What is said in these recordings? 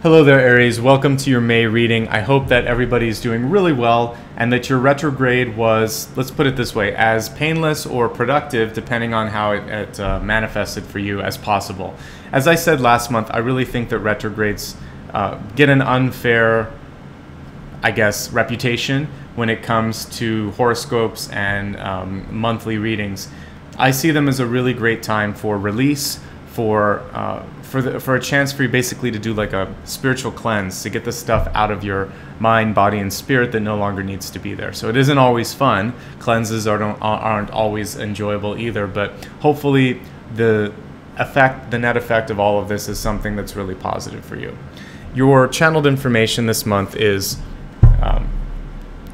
Hello there, Aries. Welcome to your May reading. I hope that everybody's doing really well and that your retrograde was, let's put it this way, as painless or productive, depending on how it manifested for you, as possible. As I said last month, I really think that retrogrades get an unfair, I guess, reputation when it comes to horoscopes and monthly readings. I see them as a really great time for release, for a chance for you basically to do like a spiritual cleanse, to get the stuff out of your mind, body, and spirit that no longer needs to be there. So it isn't always fun. Cleanses aren't always enjoyable either, but hopefully the net effect of all of this is something that's really positive for you. Your channeled information this month is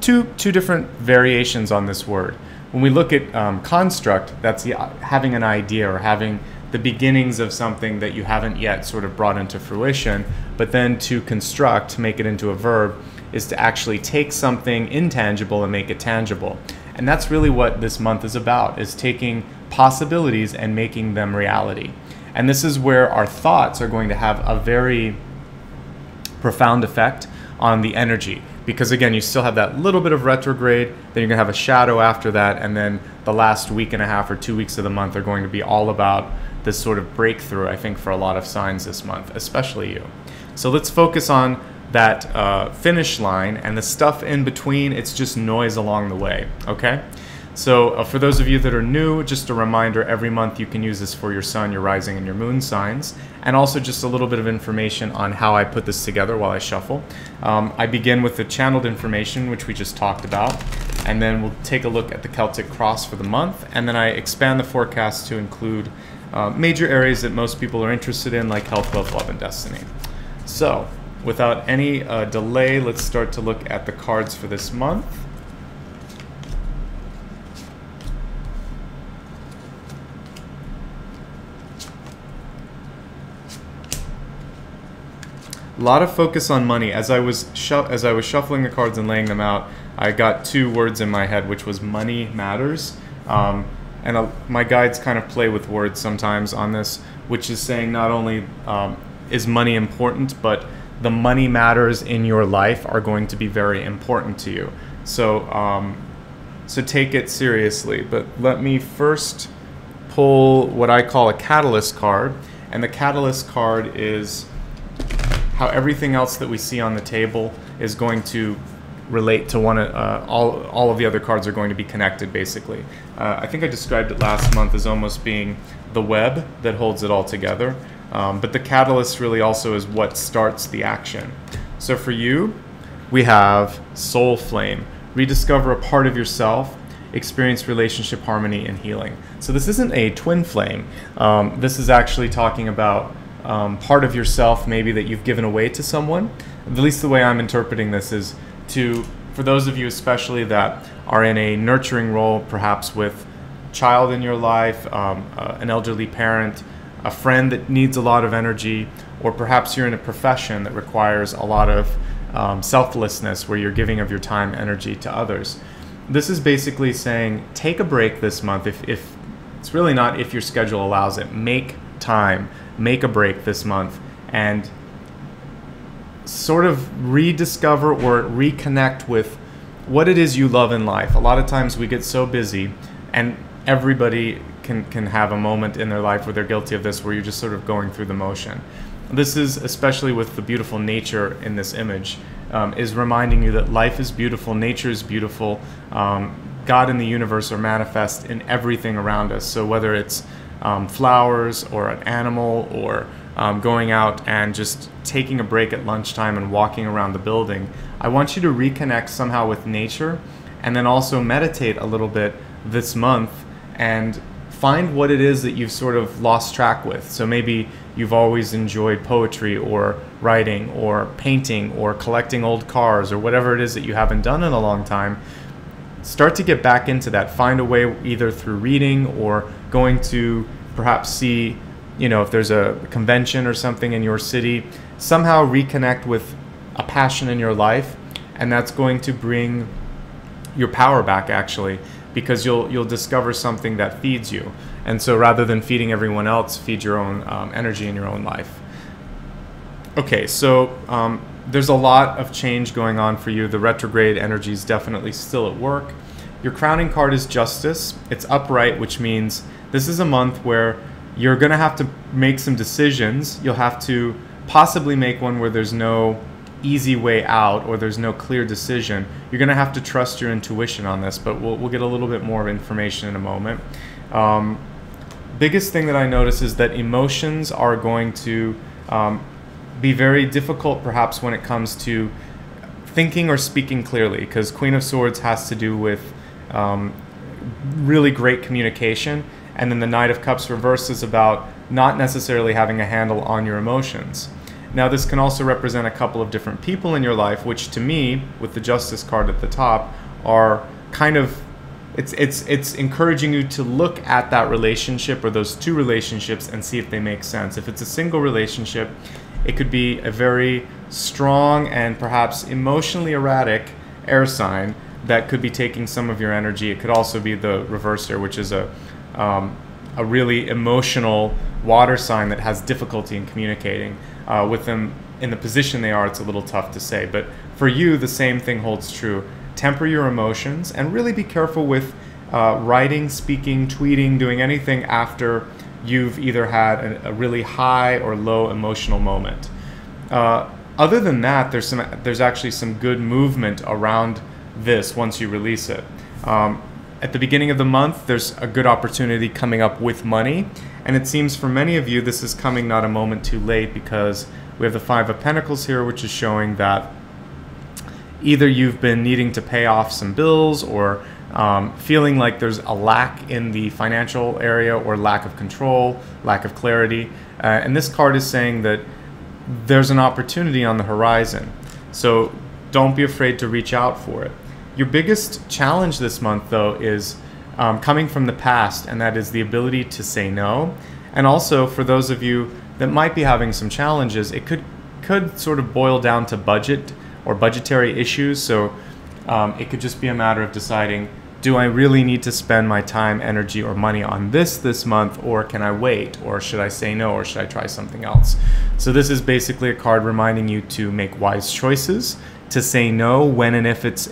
two different variations on this word. When we look at construct, that's having an idea or having the beginnings of something that you haven't yet sort of brought into fruition. But then to construct, to make it into a verb, is to actually take something intangible and make it tangible. And that's really what this month is about, is taking possibilities and making them reality. And this is where our thoughts are going to have a very profound effect on the energy. Because again, you still have that little bit of retrograde, then you're gonna have a shadow after that, and then the last week and a half or 2 weeks of the month are going to be all about this sort of breakthrough, I think, for a lot of signs this month, especially you. So let's focus on that finish line, and the stuff in between, it's just noise along the way, okay? So for those of you that are new, just a reminder, every month you can use this for your sun, your rising, and your moon signs, and also just a little bit of information on how I put this together while I shuffle. I begin with the channeled information, which we just talked about, and then we'll take a look at the Celtic cross for the month, and then I expand the forecast to include major areas that most people are interested in, like health, wealth, love, and destiny. So without any delay, let's start to look at the cards for this month. A lot of focus on money. As I was shuffling the cards and laying them out, I got two words in my head, which was money matters. My guides kind of play with words sometimes on this, which is saying not only is money important, but the money matters in your life are going to be very important to you. So, so take it seriously. But let me first pull what I call a catalyst card, and the catalyst card is how everything else that we see on the table is going to relate to all of the other cards are going to be connected, basically. I think I described it last month as almost being the web that holds it all together, but the catalyst really also is what starts the action. So for you, we have soul flame, rediscover a part of yourself, experience relationship harmony and healing. So this isn't a twin flame. This is actually talking about part of yourself maybe that you've given away to someone. At least the way I'm interpreting this is for those of you especially that are in a nurturing role, perhaps with a child in your life, an elderly parent, a friend that needs a lot of energy, or perhaps you're in a profession that requires a lot of selflessness, where you're giving of your time, energy to others. This is basically saying, take a break this month. If it's really not if your schedule allows it, make time, make a break this month, and sort of rediscover or reconnect with what it is you love in life. A lot of times we get so busy, and everybody can have a moment in their life where they're guilty of this, where you're just sort of going through the motion. This is, especially with the beautiful nature in this image, is reminding you that life is beautiful, nature is beautiful, God and the universe are manifest in everything around us. So whether it's flowers or an animal, or going out and just taking a break at lunchtime and walking around the building, I want you to reconnect somehow with nature, and then also meditate a little bit this month and find what it is that you've sort of lost track with. So maybe you've always enjoyed poetry or writing or painting or collecting old cars or whatever it is that you haven't done in a long time. Start to get back into that. Find a way, either through reading or going to perhaps see, if there's a convention or something in your city, somehow reconnect with a passion in your life, and that's going to bring your power back, actually, because you'll discover something that feeds you. And so rather than feeding everyone else, feed your own energy in your own life. Okay, so there's a lot of change going on for you. The retrograde energy is definitely still at work. Your crowning card is Justice. It's upright, which means this is a month where you're going to have to make some decisions. You'll have to possibly make one where there's no easy way out or there's no clear decision. You're going to have to trust your intuition on this, but we'll get a little bit more information in a moment. Biggest thing that I notice is that emotions are going to be very difficult perhaps when it comes to thinking or speaking clearly, because Queen of Swords has to do with really great communication, and then the Knight of Cups reverse is about not necessarily having a handle on your emotions. Now this can also represent a couple of different people in your life, which to me, with the Justice card at the top, are kind of, it's encouraging you to look at that relationship or those two relationships and see if they make sense. If it's a single relationship, it could be a very strong and perhaps emotionally erratic air sign that could be taking some of your energy. It could also be the reverse here, which is a really emotional water sign that has difficulty in communicating. With them in the position they are, it's a little tough to say. But for you, the same thing holds true. Temper your emotions and really be careful with writing, speaking, tweeting, doing anything after you've either had a really high or low emotional moment. Other than that, there's actually some good movement around this once you release it. At the beginning of the month, there's a good opportunity coming up with money, and it seems for many of you this is coming not a moment too late, because we have the Five of Pentacles here, which is showing that either you've been needing to pay off some bills or feeling like there's a lack in the financial area or lack of control, lack of clarity. And this card is saying that there's an opportunity on the horizon. So don't be afraid to reach out for it. Your biggest challenge this month, though, is coming from the past, and that is the ability to say no. And also, for those of you that might be having some challenges, it could sort of boil down to budget or budgetary issues. So it could just be a matter of deciding, do I really need to spend my time, energy, or money on this month, or can I wait, or should I say no, or should I try something else? So this is basically a card reminding you to make wise choices, to say no when and if it's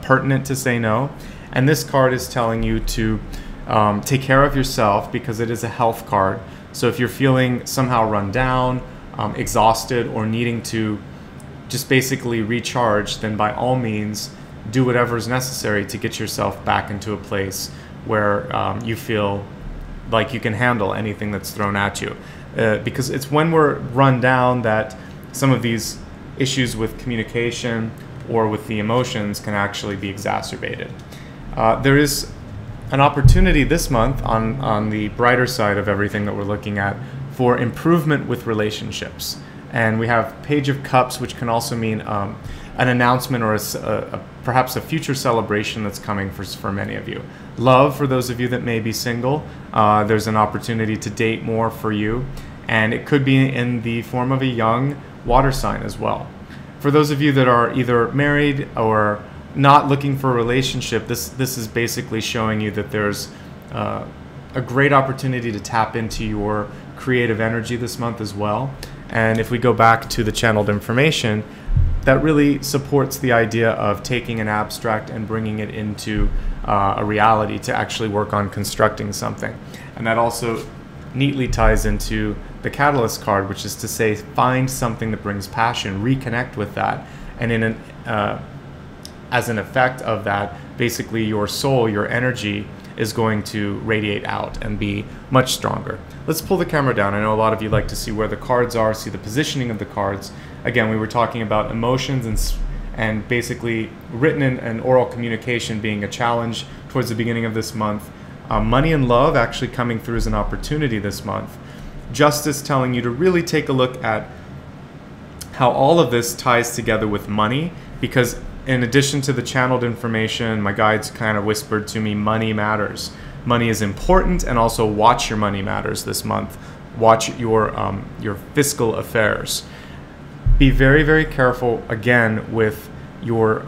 pertinent to say no. And this card is telling you to take care of yourself, because it is a health card. So if you're feeling somehow run down, exhausted, or needing to just basically recharge, then by all means do whatever is necessary to get yourself back into a place where you feel like you can handle anything that's thrown at you. Because it's when we're run down that some of these issues with communication or with the emotions can actually be exacerbated. There is an opportunity this month on the brighter side of everything that we're looking at for improvement with relationships. And we have Page of Cups, which can also mean an announcement or perhaps a future celebration that's coming for many of you. Love, for those of you that may be single, there's an opportunity to date more for you. And it could be in the form of a young water sign as well. For those of you that are either married or not looking for a relationship, this is basically showing you that there's a great opportunity to tap into your creative energy this month as well. And if we go back to the channeled information, that really supports the idea of taking an abstract and bringing it into a reality to actually work on constructing something. And that also neatly ties into the Catalyst card, which is to say, find something that brings passion, reconnect with that, and as an effect of that, basically your soul, your energy is going to radiate out and be much stronger. Let's pull the camera down. I know a lot of you like to see where the cards are, see the positioning of the cards. Again, we were talking about emotions and basically written and oral communication being a challenge towards the beginning of this month. Money and love actually coming through as an opportunity this month. Justice telling you to really take a look at how all of this ties together with money, because in addition to the channeled information, my guides kind of whispered to me, money matters. Money is important, and also watch your money matters this month. Watch your fiscal affairs. Be very, very careful, again, with your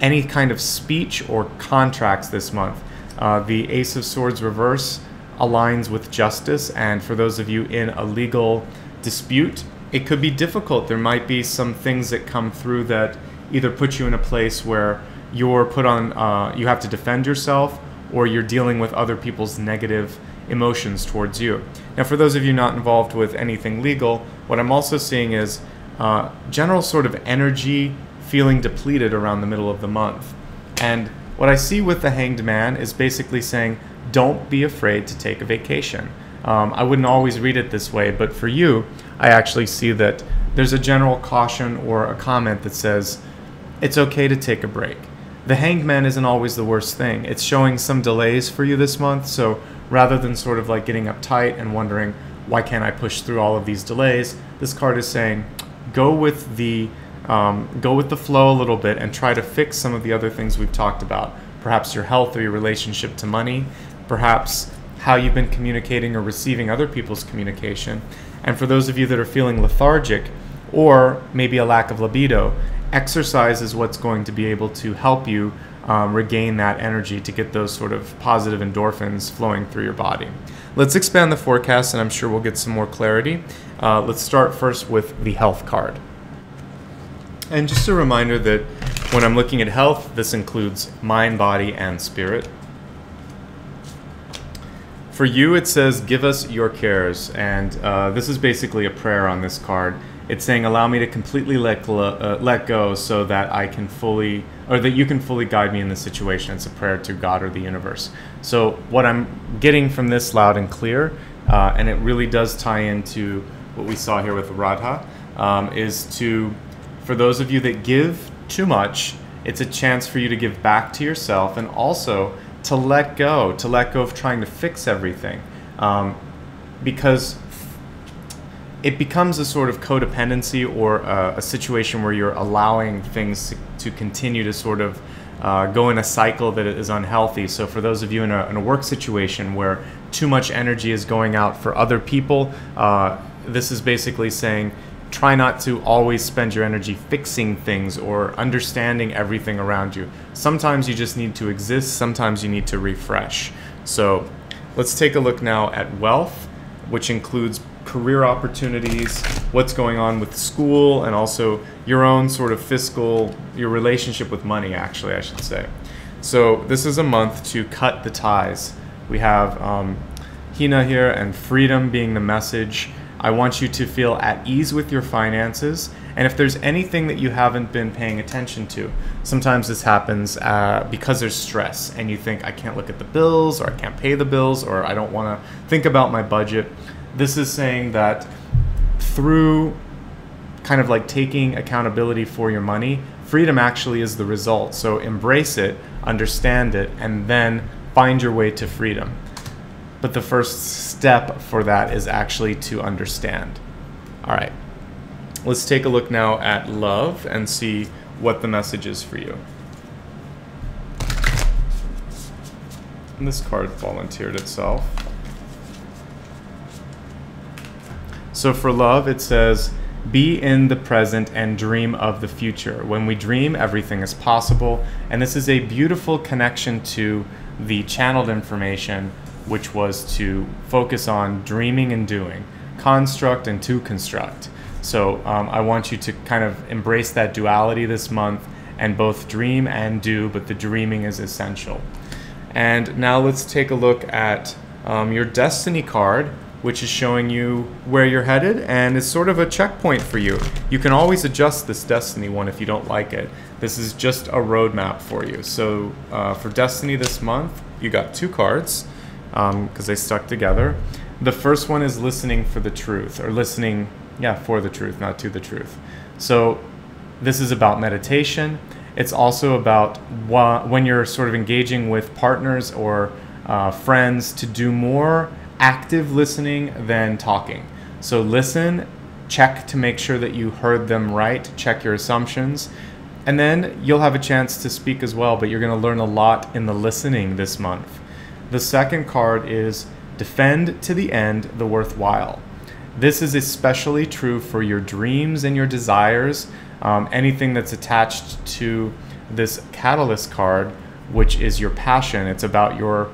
any kind of speech or contracts this month. The Ace of Swords reverse aligns with justice, and for those of you in a legal dispute, it could be difficult. There might be some things that come through that either put you in a place where you're put on, you have to defend yourself, or you're dealing with other people's negative emotions towards you. Now, for those of you not involved with anything legal, what I'm also seeing is general sort of energy feeling depleted around the middle of the month. And what I see with the Hanged Man is basically saying, don't be afraid to take a vacation. I wouldn't always read it this way, but for you, I actually see that there's a general caution or a comment that says, it's okay to take a break. The Hanged Man isn't always the worst thing. It's showing some delays for you this month, so rather than sort of like getting uptight and wondering, why can't I push through all of these delays, this card is saying, go with the flow a little bit and try to fix some of the other things we've talked about. Perhaps your health or your relationship to money, perhaps how you've been communicating or receiving other people's communication. And for those of you that are feeling lethargic or maybe a lack of libido, exercise is what's going to be able to help you regain that energy to get those sort of positive endorphins flowing through your body. Let's expand the forecast, and I'm sure we'll get some more clarity. Let's start first with the health card. And just a reminder that when I'm looking at health, this includes mind, body, and spirit. For you, it says, give us your cares. And this is basically a prayer on this card. It's saying, allow me to completely let go so that I can fully, or that you can fully guide me in this situation. It's a prayer to God or the universe. So what I'm getting from this loud and clear, and it really does tie into what we saw here with Radha, is to, for those of you that give too much, it's a chance for you to give back to yourself, and also to let go of trying to fix everything, because it becomes a sort of codependency or a situation where you're allowing things to continue to sort of go in a cycle that is unhealthy. So for those of you in a work situation where too much energy is going out for other people, this is basically saying, try not to always spend your energy fixing things or understanding everything around you. Sometimes you just need to exist, sometimes you need to refresh. So let's take a look now at wealth, which includes career opportunities, what's going on with school, and also your own sort of fiscal, your relationship with money, actually, I should say. So this is a month to cut the ties. We have Hina here and freedom being the message. I want you to feel at ease with your finances, and if there's anything that you haven't been paying attention to, sometimes this happens because there's stress and you think, I can't look at the bills, or I can't pay the bills, or I don't want to think about my budget. This is saying that through kind of like taking accountability for your money, freedom actually is the result. So embrace it, understand it, and then find your way to freedom. But the first step for that is actually to understand. All right, let's take a look now at love and see what the message is for you. And this card volunteered itself. So for love, it says, be in the present and dream of the future. When we dream, everything is possible. And this is a beautiful connection to the channeled information, which was to focus on dreaming and doing, construct and to construct. So I want you to kind of embrace that duality this month and both dream and do, but the dreaming is essential. And now let's take a look at your destiny card, which is showing you where you're headed, and is sort of a checkpoint for you. You can always adjust this destiny one if you don't like it. This is just a roadmap for you. So for destiny this month, you got two cards, because they stuck together. The first one is listening for the truth, or listening, for the truth, not to the truth. So this is about meditation. It's also about when you're sort of engaging with partners or friends to do more active listening than talking. So listen, check to make sure that you heard them right, check your assumptions, and then you'll have a chance to speak as well, but you're going to learn a lot in the listening this month. The second card is defend to the end the worthwhile. This is especially true for your dreams and your desires, anything that's attached to this catalyst card, which is your passion. It's about your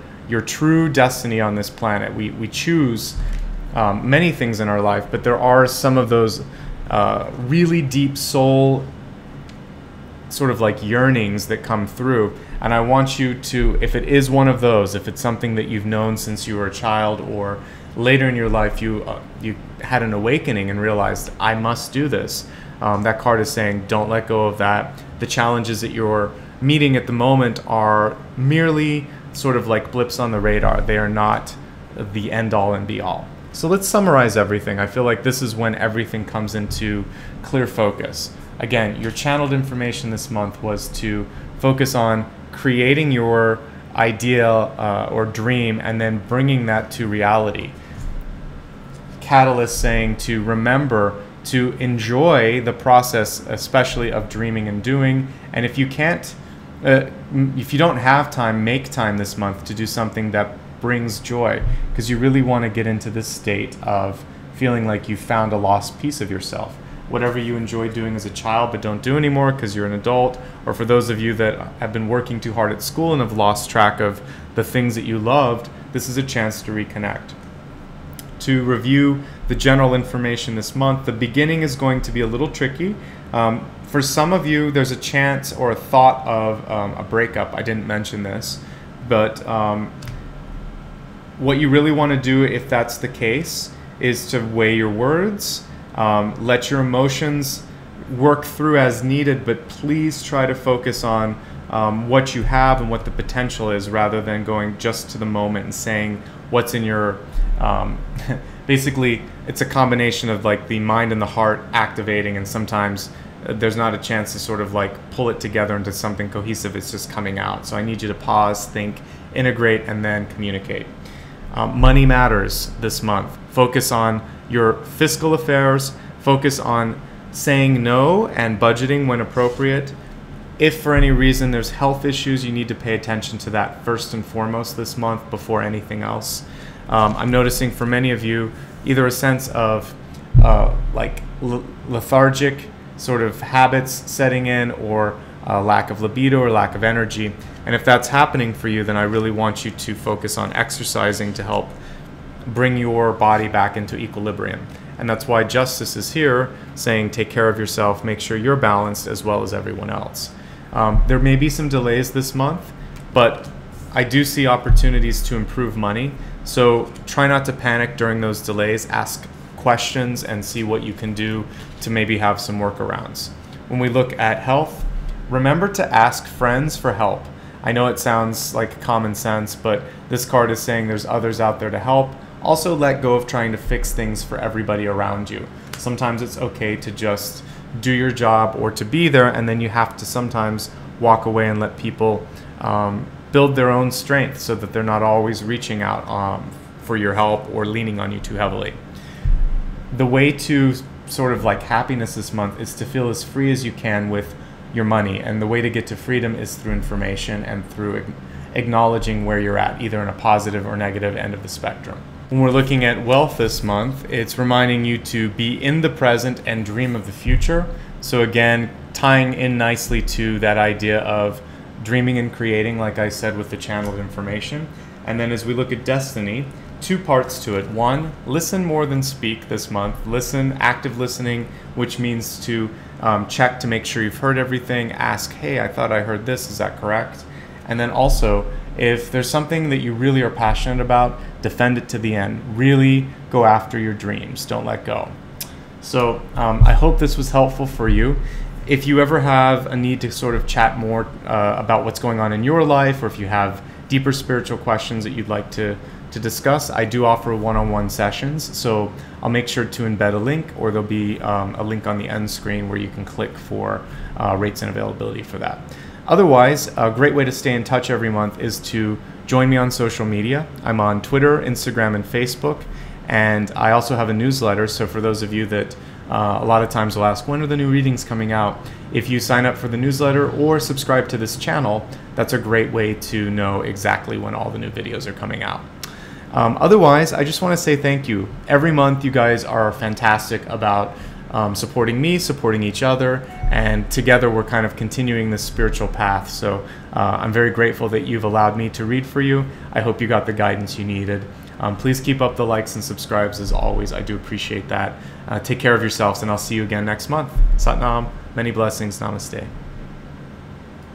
true destiny on this planet. We choose many things in our life, but there are some of those really deep soul sort of like yearnings that come through. And I want you to, if it is one of those, if it's something that you've known since you were a child, or later in your life you had an awakening and realized, I must do this. That card is saying, don't let go of that. The challenges that you're meeting at the moment are merely sort of like blips on the radar. They are not the end all and be all. So let's summarize everything. I feel like this is when everything comes into clear focus. Again, your channeled information this month was to focus on creating your idea or dream and then bringing that to reality. Catalyst saying to remember to enjoy the process, especially of dreaming and doing. And if you can't, if you don't have time, make time this month to do something that brings joy, because you really want to get into this state of feeling like you found a lost piece of yourself. Whatever you enjoyed doing as a child but don't do anymore because you're an adult, or for those of you that have been working too hard at school and have lost track of the things that you loved, this is a chance to reconnect. To review the general information this month, the beginning is going to be a little tricky. For some of you, there's a chance or a thought of a breakup. I didn't mention this, but what you really want to do if that's the case is to weigh your words, let your emotions work through as needed, but please try to focus on what you have and what the potential is, rather than going just to the moment and saying what's in your basically it's a combination of like the mind and the heart activating, and sometimes there's not a chance to sort of like pull it together into something cohesive. It's just coming out. So I need you to pause, think, integrate, and then communicate. Money matters this month. Focus on your fiscal affairs. Focus on saying no and budgeting when appropriate. If for any reason there's health issues, you need to pay attention to that first and foremost this month before anything else. I'm noticing for many of you either a sense of like lethargic sort of habits setting in, or lack of libido or lack of energy. And if that's happening for you, then I really want you to focus on exercising to help bring your body back into equilibrium. And that's why Justice is here saying take care of yourself, make sure you're balanced as well as everyone else. There may be some delays this month, but I do see opportunities to improve money. So try not to panic during those delays. Ask questions and see what you can do to maybe have some workarounds. When we look at health, remember to ask friends for help. I know it sounds like common sense, but this card is saying there's others out there to help. Also, let go of trying to fix things for everybody around you. Sometimes it's okay to just do your job or to be there, and then you have to sometimes walk away and let people build their own strength so that they're not always reaching out for your help or leaning on you too heavily. The way to sort of like happiness this month is to feel as free as you can with your money, and the way to get to freedom is through information and through acknowledging where you're at, either in a positive or negative end of the spectrum. When we're looking at wealth this month, it's reminding you to be in the present and dream of the future. So again, tying in nicely to that idea of dreaming and creating, like I said, with the channeled information. And then as we look at destiny, two parts to it. One, listen more than speak this month. Listen, active listening, which means to check to make sure you've heard everything. Ask, hey, I thought I heard this, is that correct? And then also, if there's something that you really are passionate about, defend it to the end. Really go after your dreams. Don't let go. So I hope this was helpful for you. If you ever have a need to sort of chat more about what's going on in your life, or if you have deeper spiritual questions that you'd like to discuss, I do offer one-on-one sessions. So I'll make sure to embed a link, or there'll be a link on the end screen where you can click for rates and availability for that. Otherwise, a great way to stay in touch every month is to join me on social media. I'm on Twitter, Instagram, and Facebook, and I also have a newsletter. So for those of you that a lot of times will ask, when are the new readings coming out? If you sign up for the newsletter or subscribe to this channel, that's a great way to know exactly when all the new videos are coming out. Otherwise, I just want to say thank you. Every month, you guys are fantastic about supporting me, supporting each other, and together we're kind of continuing this spiritual path. So I'm very grateful that you've allowed me to read for you. I hope you got the guidance you needed. Please keep up the likes and subscribes as always. I do appreciate that. Take care of yourselves, and I'll see you again next month. Satnam, many blessings, namaste.